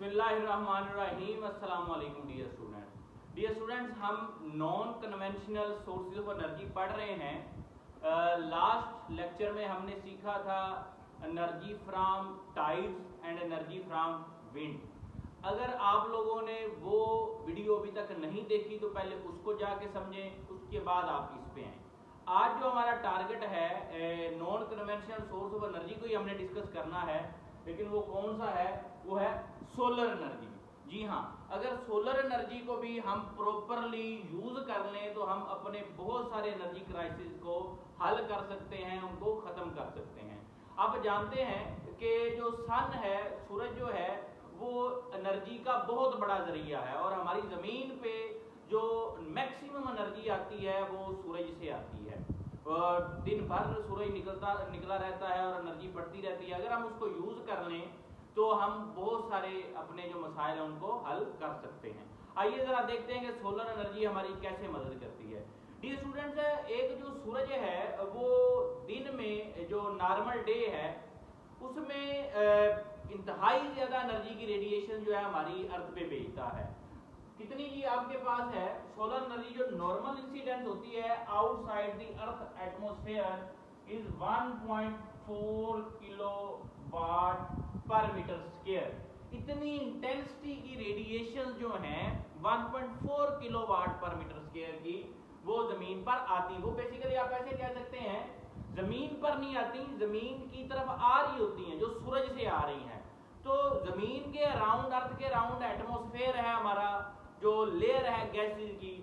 बिस्मिल्लाहिर्रहमानिर्रहीम। अस्सलाम वालेकुम डियर स्टूडेंट्स, हम non conventional sources of energy पढ़ रहे हैं। लास्ट लेक्चर में हमने सीखा था energy from tides and energy from wind. अगर आप लोगों ने वो वीडियो अभी तक नहीं देखी तो पहले उसको जाके समझें, उसके बाद आप इस पे आएँ। आज जो हमारा टारगेट है non conventional source of energy को ही हमने डिस्कस करना है, लेकिन वो कौन सा है? वो है सोलर एनर्जी। जी हाँ, अगर सोलर एनर्जी को भी हम प्रॉपरली यूज कर लें तो हम अपने बहुत सारे एनर्जी क्राइसिस को हल कर सकते हैं, उनको खत्म कर सकते हैं। आप जानते हैं कि जो सन है, सूरज जो है, वो एनर्जी का बहुत बड़ा जरिया है और हमारी जमीन पे जो मैक्सिमम एनर्जी आती है वो सूरज से आती है। और दिन भर सूरज निकला रहता है और एनर्जी बढ़ती रहती है। अगर हम उसको यूज कर लें तो हम बहुत सारे अपने जो मसाइल हैं उनको हल कर सकते हैं। आइए जरा देखते हैं कि सोलर एनर्जी हमारी कैसे मदद करती है। डियर स्टूडेंट्स, एक जो सूरज है वो दिन में जो नॉर्मल डे है उसमें इंतहाई ज्यादा एनर्जी की रेडिएशन जो है हमारी अर्थ पे भेजता है। कितनी जी आपके पास है? सोलर एनर्जी जो नॉर्मल इंसिडेंस होती है outside the earth atmosphere is 1.4 kilowatt पर मीटर स्क्वायर। इतनी इंटेंसिटी की रेडिएशन जो है 1.4 किलोवाट पर मीटर स्क्वायर की वो जमीन पर आती। वो बेसिकली आप ऐसे कह सकते हैं जमीन पर नहीं आती, जमीन की तरफ आ रही होती हैं, जो सूरज से आ रही हैं। तो जमीन के अराउंड, अर्थ के अराउंड एटमॉस्फेयर है हमारा, जो लेयर है गैसेस की,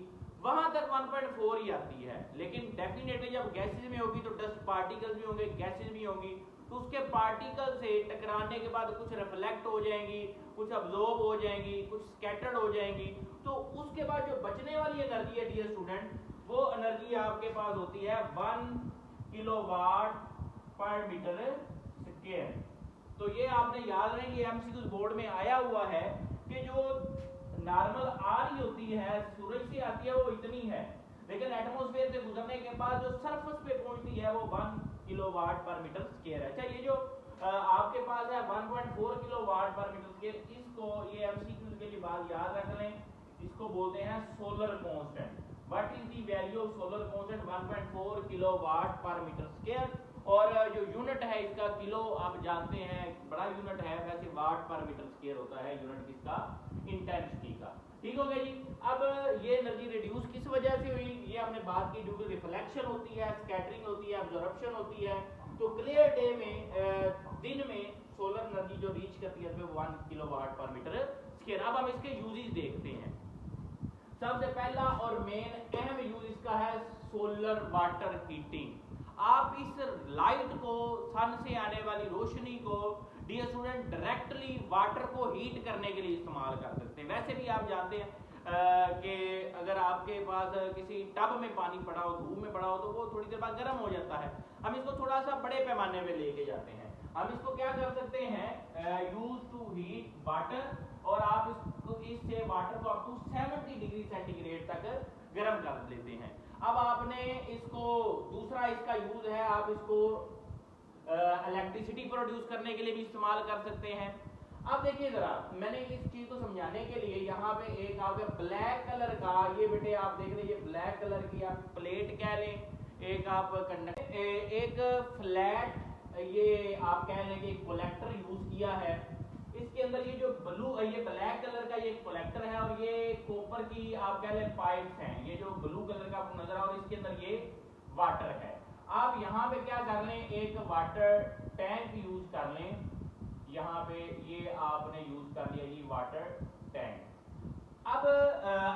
वहां तक 1.4 ही आती है। लेकिन डेफिनेटली जब गैसेस में होगी तो डस्ट पार्टिकल्स भी होंगे, गैसेस भी होंगी, तो उसके पार्टिकल से टकराने के बाद कुछ रिफ्लेक्ट हो जाएंगी, कुछ अब्जॉर्ब हो जाएंगी, कुछ स्कैटर्ड हो जाएंगी। तो उसके बाद जो बचने वाली एनर्जी है डियर स्टूडेंट, वो एनर्जी आपके पास होती है 1 किलोवाट पर मीटर स्क्वायर। तो ये आपने याद रखें, ये एमसीक्यू बोर्ड में आया हुआ है कि जो नॉर्मल आ रही होती है सूरज से आती है वो इतनी है, लेकिन एटमॉस्फेयर से गुजरने के बाद जो सरफेस पे पहुंचती है वो 1 किलोवाट पर मीटर स्क्वायर है। अच्छा, ये जो आपके पास है 1.4 किलोवाट पर मीटर स्क्वायर, इसको ये एमसीक्यू के लिए बात याद रख लें, इसको बोलते हैं solar constant. What is the value of solar constant? 1.4 kilowatt पर मीटर स्क्वायर। और जो यूनिट है इसका किलो, आप जानते हैं बड़ा यूनिट है, वैसे वाट पर मीटर स्क्वायर होता है यूनिट किसका? इंटेंसिटी का। ठीक हो गया जी। अब ये एनर्जी रिड्यूस किस वजह से हुई? ये हमने बात की, ड्यू टू रिफ्लेक्शन होती है, स्कैटरिंग होती है, एब्जॉर्प्शन होती है। तो क्लियर डे में, दिन में सोलर एनर्जी जो रीच करती है 1 किलोवाट पर मीटर स्क्वायर। अब हम इसके यूजेस देखते हैं। सबसे पहला और मेन अहम यूज इसका है सोलर वाटर हीटिंग। आप इस लाइट को, सन से आने वाली रोशनी को डियर स्टूडेंट डायरेक्टली वाटर को हीट करने के लिए इस्तेमाल कर सकते हैं। वैसे भी आप जानते हैं कि अगर आपके पास किसी टब में पानी पड़ा हो, धूप में पड़ा हो, तो वो थोड़ी देर बाद गर्म हो जाता है। हम इसको थोड़ा सा बड़े पैमाने में लेके जाते हैं। हम इसको क्या कर सकते हैं? यूज टू हीट वाटर, और आप इससे वाटर को अप टू 70 डिग्री सेंटीग्रेड तक गर्म कर लेते हैं। अब आपने इसको, दूसरा इसका यूज है, आप इसको इलेक्ट्रिसिटी प्रोड्यूस करने के लिए भी इस्तेमाल कर सकते हैं। अब देखिए जरा, मैंने इस चीज को समझाने के लिए यहाँ पे एक आपके ब्लैक कलर का, ये बेटे आप देख रहे हैं, ये ब्लैक कलर की आप प्लेट कह लें, एक आप एक फ्लैट, ये आप कह लें कि कलेक्टर यूज किया है। इसके अंदर ये जो ये ब्लैक कलर का ये कलेक्टर है और ये कॉपर की आप कह लें पाइप्स हैं। ये जो ब्लू कलर का आपको नजर आ रहा है और इसके अंदर ये वाटर है। आप यहाँ पे क्या कर लें, एक वाटर टैंक यूज कर लें। यहाँ पे ये आपने यूज कर लिया जी वाटर टैंक। अब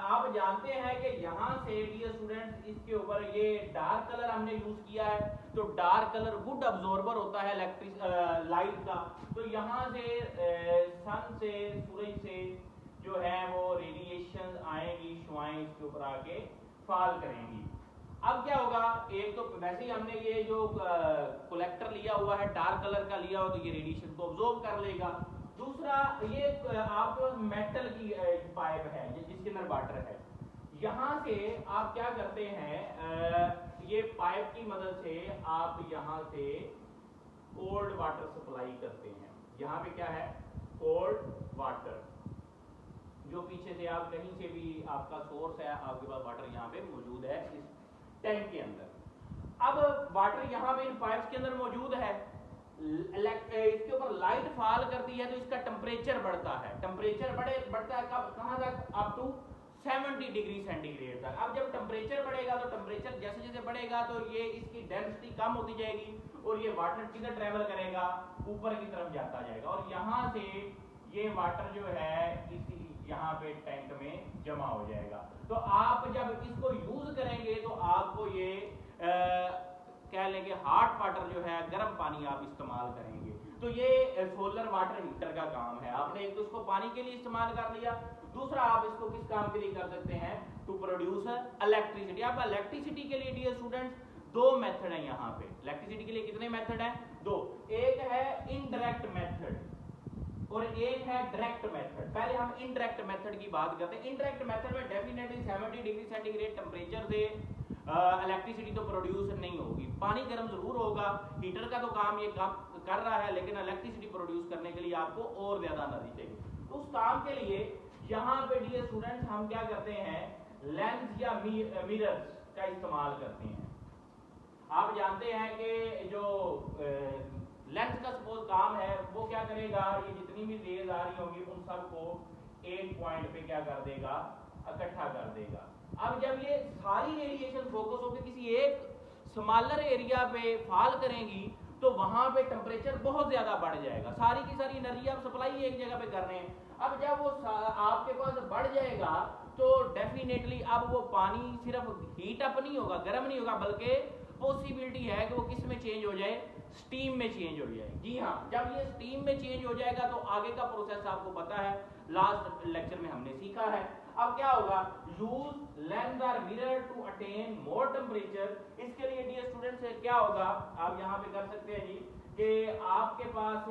आप जानते हैं कि यहाँ से डियर स्टूडेंट्स इसके ऊपर ये डार्क कलर हमने यूज किया है, तो डार्क कलर गुड अब्जॉर्बर होता है लाइट का। तो यहाँ से सन से, सूरज से जो है वो रेडिएशन आएगी, शुआएं इसके ऊपर आके फॉल करेंगी। अब क्या होगा? एक तो वैसे ही हमने ये जो कलेक्टर लिया हुआ है डार्क कलर का लिया हो, तो ये रेडिएशन को अब्जॉर्ब कर लेगा। दूसरा, ये आप मेटल की पाइप है जिसके अंदर वाटर है। यहाँ से आप क्या करते हैं, ये पाइप की मदद से आप यहाँ से कोल्ड वाटर सप्लाई करते हैं। यहाँ पे क्या है? Cold water. जो पीछे से आप कहीं से भी आपका सोर्स है, आपके पास वाटर यहाँ पे मौजूद है इस टैंक के अंदर। अब वाटर यहाँ पे इन पाइप्स के अंदर मौजूद है, इसके ऊपर लाइट फॉल करती है तो इसका टेम्परेचर बढ़ता है। टेम्परेचर बढ़ता है कब, कहाँ तक, अप टू 70 डिग्री सेंटीग्रेड तक। अब जब टेम्परेचर बढ़ेगा तो टेम्परेचर जैसे जैसे बढ़ेगा तो ये इसकी डेंसिटी कम होती जाएगी और ये वाटर किधर ट्रेवल करेगा, ऊपर की तरफ जाता जाएगा और यहाँ से ये वाटर जो है इसी यहाँ पे टैंक में जमा हो जाएगा। तो आप जब इसको यूज करेंगे तो आपको ये कह लेंगे हॉट वाटर जो है, गर्म पानी आप इस्तेमाल करेंगे। तो ये सोलर वाटर हीटर का काम है। आपने एक तो इसको पानी के लिए इस्तेमाल कर लिया, दूसरा आप इसको किस काम के लिए कर सकते हैं, टू प्रोड्यूस इलेक्ट्रिसिटी। अब इलेक्ट्रिसिटी के लिए डियर स्टूडेंट्स दो मेथड है यहाँ पे। इलेक्ट्रिसिटी के लिए कितने मेथड हैं, दो। एक है इनडायरेक्ट मेथड और एक है डायरेक्ट मेथड। पहले हम इनडायरेक्ट मेथड की बात करते हैं। इनडायरेक्ट मेथड में डेफिनेटली 70 डिग्री सेंटीग्रेड टेम्परेचर से इलेक्ट्रिसिटी तो प्रोड्यूस नहीं होगी, पानी गर्म जरूर होगा, हीटर का तो काम ये काम कर रहा है, लेकिन इलेक्ट्रिसिटी प्रोड्यूस करने के लिए आपको और ज्यादा एनर्जी चाहिए। तो उस काम के लिए यहाँ पे डियर स्टूडेंट्स हम क्या करते हैं, लेंस या मिरर्स का इस्तेमाल करते हैं। आप जानते हैं कि जो लेंस का सपोज काम है वो क्या करेगा, ये जितनी भी रेज आ रही होंगी उन सबको एक पॉइंट पे क्या कर देगा, इकट्ठा कर देगा। अब जब ये सारी रेडिएशन फोकस होकर किसी एक स्मॉलर एरिया पे फॉल करेंगी तो वहां पे टेम्परेचर बहुत ज्यादा बढ़ जाएगा। सारी की सारी एनर्जी आप सप्लाई एक जगह पे कर रहे हैं। अब जब वो आपके पास बढ़ जाएगा तो डेफिनेटली अब वो पानी सिर्फ हीट अप नहीं होगा, गर्म नहीं होगा, बल्कि पॉसिबिलिटी है कि वो किस में चेंज हो जाए, स्टीम में चेंज हो जाए। जी हाँ, जब ये स्टीम में चेंज हो जाएगा तो आगे का प्रोसेस आपको पता है, लास्ट लेक्चर में हमने सीखा है। अब क्या होगा, यूज लेंस और mirror to attain more temperature. इसके लिए डियर स्टूडेंट्स क्या होगा, आप यहाँ पे कर सकते हैं जी कि आपके पास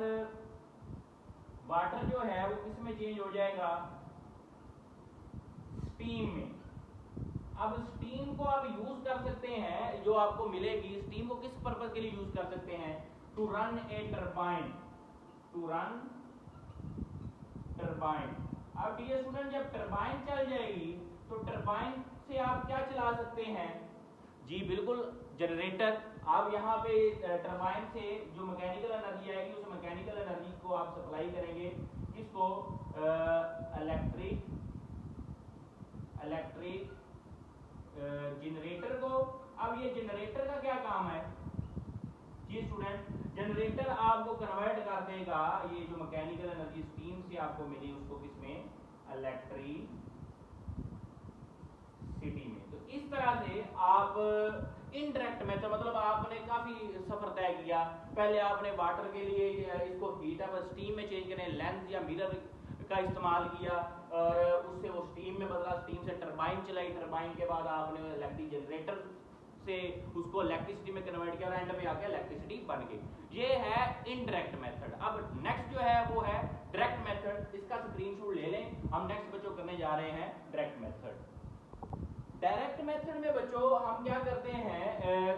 वाटर जो है वो किस में चेंज हो जाएगा, स्टीम में। अब स्टीम को आप यूज कर सकते हैं, जो आपको मिलेगी स्टीम को किस पर्पस के लिए यूज कर सकते हैं, to run a turbine, to run turbine. अब डियर स्टूडेंट जब टरबाइन चल जाएगी तो टरबाइन से आप क्या चला सकते हैं, जी बिल्कुल जनरेटर। आप यहाँ पे टरबाइन से जो मैकेनिकल एनर्जी आएगी उस मैकेनिकल एनर्जी को आप सप्लाई करेंगे किसको, इलेक्ट्रिक जनरेटर को। अब ये जनरेटर का क्या काम है जी स्टूडेंट, जनरेटर आपको कन्वर्ट कर देगा ये जो मैकेनिकल एनर्जी स्टीम से आपको मिली उसको किसमें, इलेक्ट्रिसिटी में। तो इस तरह से आप इनडायरेक्ट मेथड, मतलब आपने काफी सफर तय किया। पहले आपने वाटर के लिए इसको हीट अप स्टीम में चेंज करें, लेंस या मिरर का इस्तेमाल किया और उससे वो स्टीम में बदला, स्टीम से टरबाइन चलाई, टरबाइन के बाद आपने इलेक्ट्रिक जनरेटर से उसको इलेक्ट्रिसिटी में कन्वर्ट किया और एंड में आके इलेक्ट्रिसिटी बन गई। ये है इनडायरेक्ट मेथड। अब नेक्स्ट जो है वो है डायरेक्ट मेथड। इसका स्क्रीनशॉट ले लें, हम नेक्स्ट बच्चों करने जा रहे हैं डायरेक्ट मेथड। डायरेक्ट मेथड में बच्चों हम क्या करते हैं,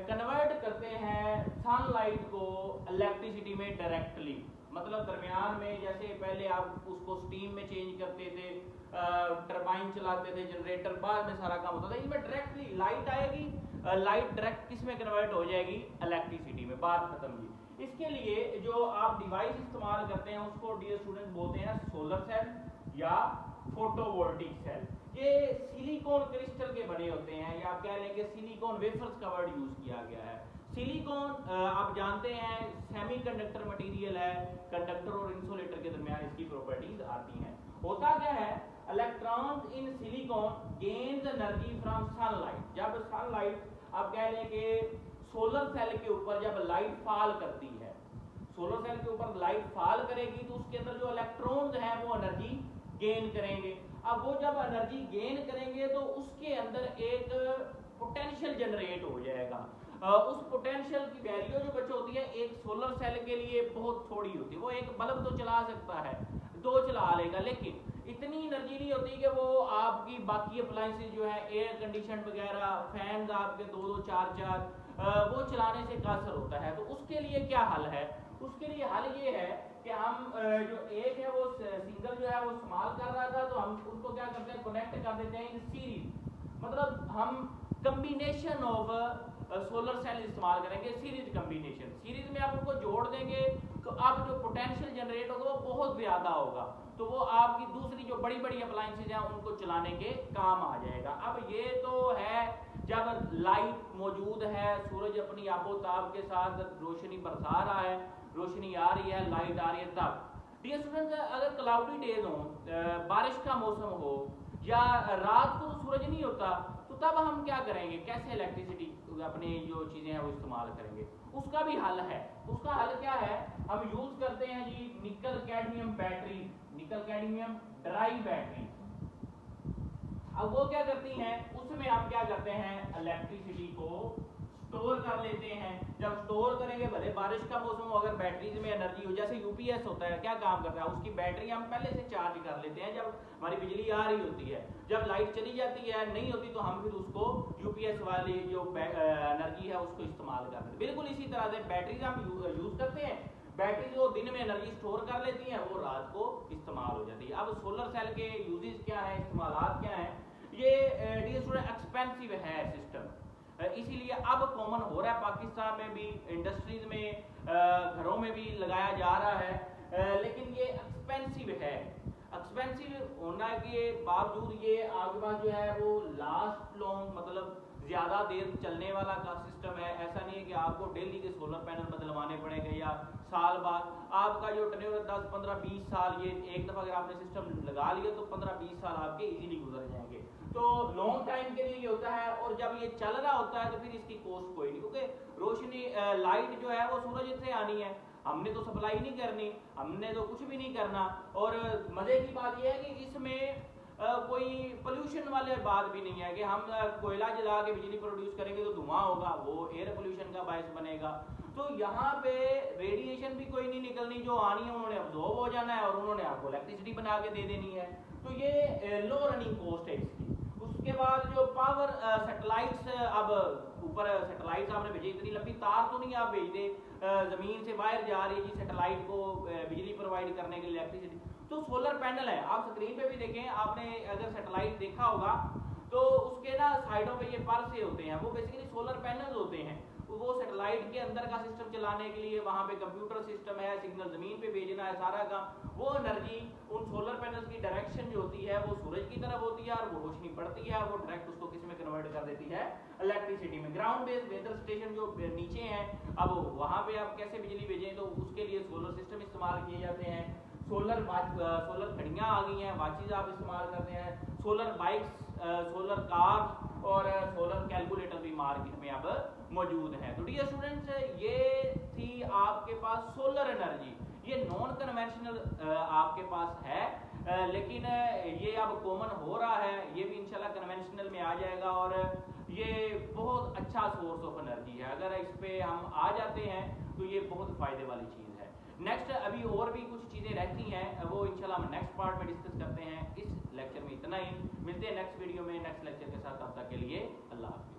कन्वर्ट करते हैं सनलाइट को इलेक्ट्रिसिटी में डायरेक्टली। मतलब दरमियान में जैसे पहले आप उसको स्टीम में चेंज करते थे, टरबाइन चलाते थे, जनरेटर, बाद में सारा काम होता था। इसमें डायरेक्टली लाइट आएगी, लाइट डायरेक्ट किस में कन्वर्ट हो जाएगी, इलेक्ट्रिसिटी में, बात खत्म की। इसके लिए जो आप डिवाइस इस्तेमाल करते हैं उसको डियर स्टूडेंट बोलते हैं सोलर सेल या फोटोवोल्टिक सेल। ये सिलिकॉन क्रिस्टल के बने होते हैं, या आप कह लेंगे सिलिकॉन वेफर्स का वर्ड यूज किया गया है। सिलिकॉन आप जानते हैं सेमीकंडक्टर मटेरियल है, कंडक्टर और इंसुलेटर के दरमियान इसकी प्रॉपर्टीज आती हैं। होता क्या है, electrons in silicon gains energy from sunlight. जब सनलाइट आप कह लें कि सोलर सेल के ऊपर जब लाइट फॉल करती है, सोलर सेल के ऊपर लाइट फॉल करेगी तो उसके अंदर जो इलेक्ट्रॉन्स हैं वो एनर्जी गेन करेंगे। अब वो जब एनर्जी गेन करेंगे तो उसके अंदर एक पोटेंशियल जनरेट हो जाएगा। उस पोटेंशियल की वैल्यू जो बच्चों होती है एक सोलर सेल के लिए बहुत थोड़ी होती है। वो एक बल्ब तो चला सकता है, दो चला लेगा, लेकिन इतनी एनर्जी नहीं होती कि वो आपकी बाकी अप्लायंसेस जो है एयर कंडीशन वगैरह, फैंस आपके 2-2 4-4 वो चलाने से कासर होता है। तो उसके लिए क्या हल है, उसके लिए हल ये है कि हम जो एक है वो सिंगल जो है वो इस्तेमाल कर रहा था, तो हम उसको क्या करते हैं, कनेक्ट कर देते हैं इन सीरीज, मतलब हम कम्बिनेशन ऑफ सोलर सेल इस्तेमाल करेंगे, सीरीज कम्बिनेशन। सीरीज में आप उनको जोड़ देंगे तो अब जो पोटेंशियल जनरेट होगा वो बहुत ज़्यादा होगा, तो वो आपकी दूसरी जो बड़ी बड़ी अप्लायंसेज हैं उनको चलाने के काम आ जाएगा। अब ये तो है जब लाइट मौजूद है, सूरज अपनी आबोताब के साथ रोशनी बरसा रहा है, रोशनी आ रही है, लाइट आ रही है तब। डियर स्टूडेंट्स, अगर क्लाउडी डेज हो, बारिश का मौसम हो, या रात को तो सूरज नहीं होता, तो तब हम क्या करेंगे, कैसे इलेक्ट्रिसिटी अपनी जो चीज़ें हैं वो इस्तेमाल करेंगे, उसका भी हल है। उसका हल क्या है, हम यूज़ करते हैं जी nickel cadmium battery, nickel cadmium dry battery. अब वो क्या करती हैं, उसमें हम क्या करते हैं, इलेक्ट्रिसिटी को स्टोर कर लेते हैं। जब स्टोर करेंगे, भले बारिश का मौसम हो, अगर बैटरीज में एनर्जी हो, जैसे यूपीएस होता है, क्या काम करता है, उसकी बैटरी हम पहले से चार्ज कर लेते हैं जब हमारी बिजली आ रही होती है। जब लाइट चली जाती है, नहीं होती, तो हम फिर उसको यूपीएस वाली जो एनर्जी है उसको इस्तेमाल करते हैं। बिल्कुल इसी तरह से बैटरीज हम यूज करते हैं, बैटरी जो दिन में एनर्जी स्टोर कर लेती हैं, वो रात को इस्तेमाल हो जाती है। अब सोलर सेल के यूजेस क्या है, इस्तेमाल क्या है, ये एक्सपेंसिव है सिस्टम, इसीलिए अब कॉमन हो रहा है पाकिस्तान में भी, इंडस्ट्रीज में, घरों में भी लगाया जा रहा है, लेकिन ये एक्सपेंसिव है। एक्सपेंसिव होने के बावजूद ये आपके पास जो है वो लास्ट लॉन्ग, मतलब ज़्यादा देर चलने वाला का सिस्टम है। ऐसा नहीं है कि आपको डेली के सोलर पैनल बदलवाने पड़ेंगे या साल बाद। आपका जो टर्नओवर 10, 15, 20 साल, ये एक दफ़ा अगर आपने सिस्टम लगा लिया तो 15-20 साल आपके इजीली गुजर जाएंगे। तो लॉन्ग टाइम के लिए ये होता है, और जब ये चल रहा होता है तो फिर इसकी कॉस्ट कोई नहीं, क्योंकि रोशनी लाइट जो है वो सूरज से आनी है, हमने तो सप्लाई नहीं करनी, हमने तो कुछ भी नहीं करना। और मज़े की बात यह है कि इसमें कोई पोल्यूशन वाले बात भी नहीं है कि हम कोयला जला के बिजली प्रोड्यूस करेंगे तो धुआं होगा, वो एयर पोल्यूशन का बायस बनेगा। तो यहाँ पे रेडिएशन भी कोई नहीं निकलनी, जो आनी है उन्होंने अब्जॉर्ब हो जाना है और उन्होंने आपको इलेक्ट्रिसिटी बना के दे देनी है। तो ये लो रनिंग कॉस्ट है इसकी। उसके बाद जो पावर सैटेलाइट्स, अब ऊपर सैटेलाइट्स आपने भेजे, इतनी लंबी तार तो नहीं आप भेज दे, जमीन से बाहर जा रही है जी सैटेलाइट को बिजली प्रोवाइड करने के लिए इलेक्ट्रिसिटी। तो सोलर पैनल है, आप स्क्रीन पे भी देखें, आपने अगर सैटेलाइट देखा होगा तो उसके ना साइडों पे ये पर से होते हैं, वो बेसिकली सोलर पैनल होते हैं। वो सैटेलाइट के अंदर का सिस्टम चलाने के लिए वहाँ पे कंप्यूटर सिस्टम है, सिग्नल जमीन पे भेजना है, सारा काम। वो एनर्जी उन सोलर पैनल्स की डायरेक्शन जो होती है वो सूरज की तरफ होती है, और वो रोशनी पड़ती है, वो डायरेक्ट उसको किस में कन्वर्ट कर देती है, इलेक्ट्रिसिटी में। ग्राउंड बेस्ड वेदर स्टेशन जो नीचे हैं, अब वहाँ पे आप कैसे बिजली भेजें, तो उसके लिए सोलर सिस्टम इस्तेमाल किए जाते हैं। सोलर घड़ियाँ आ गई हैं, वॉचेज आप इस्तेमाल करते हैं, सोलर बाइक्स, सोलर कार और सोलर कैलकुलेटर भी मार्केट में अब मौजूद है। तो डियर स्टूडेंट्स, ये थी आपके पास सोलर एनर्जी। ये नॉन कन्वेंशनल आपके पास है, लेकिन ये अब कॉमन हो रहा है, ये भी इंशाल्लाह कन्वेंशनल में आ जाएगा, और ये बहुत अच्छा सोर्स ऑफ एनर्जी है। अगर इस पे हम आ जाते हैं तो ये बहुत फ़ायदे वाली चीज़ है। नेक्स्ट अभी और भी कुछ चीज़ें रहती हैं, वो इंशाल्लाह हम नेक्स्ट पार्ट में डिस्कस करते हैं। इस लेक्चर में इतना ही, मिलते हैं नेक्स्ट वीडियो में नेक्स्ट लेक्चर के साथ। तब तक के लिए अल्लाह हाफ़िज़।